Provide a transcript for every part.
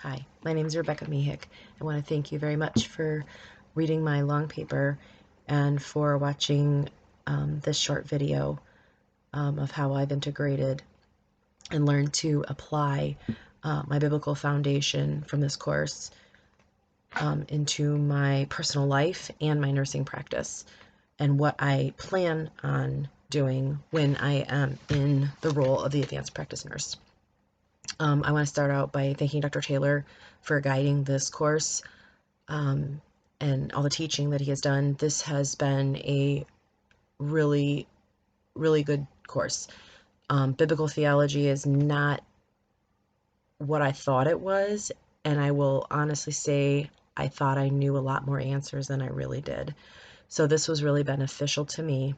Hi, my name is Rebecca Mihik. I want to thank you very much for reading my long paper and for watching this short video of how I've integrated and learned to apply my biblical foundation from this course into my personal life and my nursing practice, and what I plan on doing when I am in the role of the advanced practice nurse. I want to start out by thanking Dr. Taylor for guiding this course and all the teaching that he has done. This has been a really, really good course. Biblical theology is not what I thought it was, and I will honestly say I thought I knew a lot more answers than I really did. So this was really beneficial to me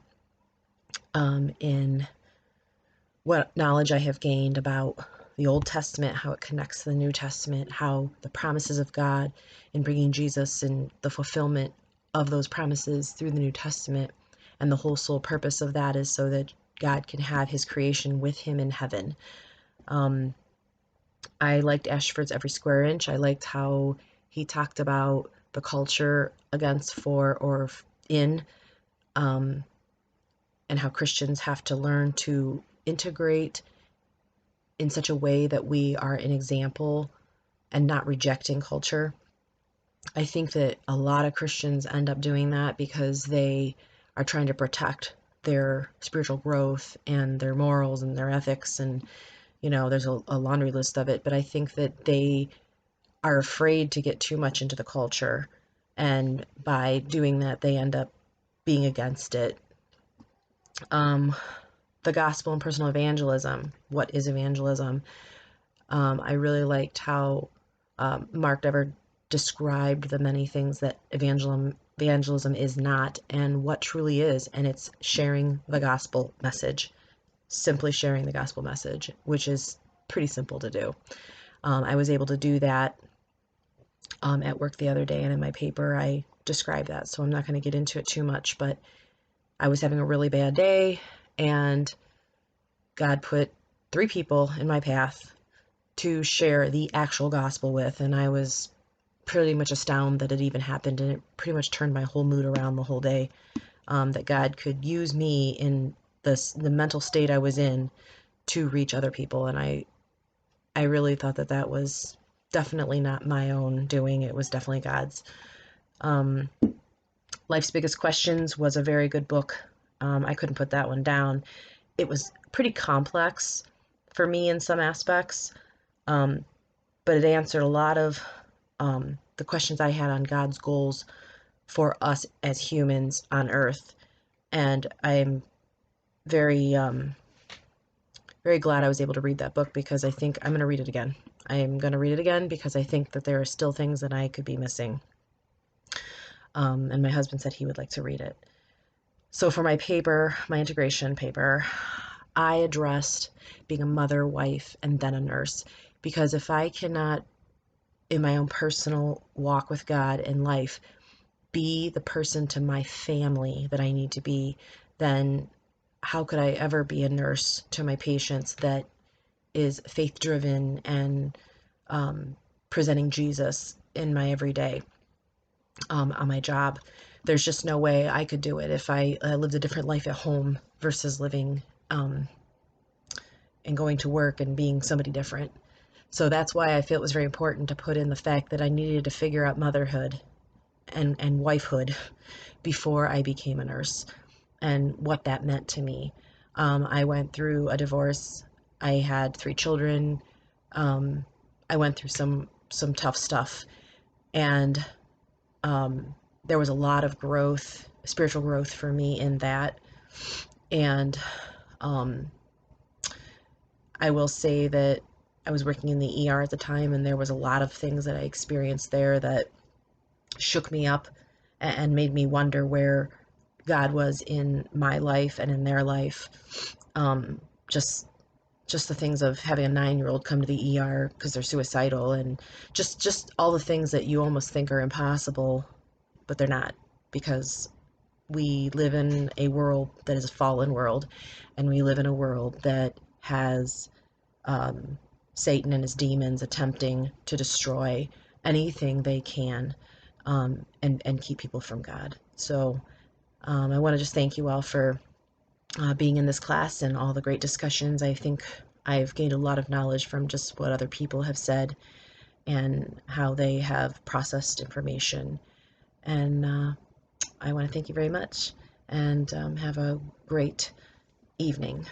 in what knowledge I have gained about the Old Testament, how it connects to the New Testament, how the promises of God in bringing Jesus and the fulfillment of those promises through the New Testament. And the whole sole purpose of that is so that God can have his creation with him in heaven. I liked Ashford's Every Square Inch. I liked how he talked about the culture against, for, or in, and how Christians have to learn to integrate in such a way that we are an example and not rejecting culture. I think that a lot of Christians end up doing that because they are trying to protect their spiritual growth and their morals and their ethics, and there's a laundry list of it. But I think that they are afraid to get too much into the culture, and by doing that they end up being against it. The gospel and personal evangelism. What is evangelism? I really liked how Mark Dever described the many things that evangelism is not, and what truly is, and it's sharing the gospel message, simply sharing the gospel message, which is pretty simple to do. I was able to do that at work the other day, and in my paper I described that, so I'm not going to get into it too much, but I was having a really bad day, and God put 3 people in my path to share the actual gospel with, and I was pretty much astounded that it even happened, and it pretty much turned my whole mood around the whole day, that God could use me in the mental state I was in to reach other people. And I really thought that was definitely not my own doing. It was definitely God's. Life's Biggest Questions was a very good book. I couldn't put that one down. It was pretty complex for me in some aspects, but it answered a lot of the questions I had on God's goals for us as humans on Earth. And I'm very, very glad I was able to read that book, because I think I'm going to read it again. I am going to read it again because I think that there are still things that I could be missing. And my husband said he would like to read it. So for my paper, my integration paper, I addressed being a mother, wife, and then a nurse, because if I cannot, in my own personal walk with God in life, be the person to my family that I need to be, then how could I ever be a nurse to my patients that is faith driven and presenting Jesus in my everyday on my job? There's just no way I could do it if I lived a different life at home versus living and going to work and being somebody different. So that's why I feel it was very important to put in the fact that I needed to figure out motherhood and wifehood before I became a nurse, and what that meant to me. I went through a divorce. I had 3 children. I went through some tough stuff, and there was a lot of growth, spiritual growth for me in that. And I will say that I was working in the ER at the time, and there was a lot of things that I experienced there that shook me up and made me wonder where God was in my life and in their life. Just the things of having a 9-year-old come to the ER because they're suicidal, and just all the things that you almost think are impossible, but they're not, because we live in a world that is a fallen world, and we live in a world that has Satan and his demons attempting to destroy anything they can, and keep people from God. So I want to just thank you all for being in this class and all the great discussions. I think I've gained a lot of knowledge from just what other people have said and how they have processed information. And I want to thank you very much, and have a great evening.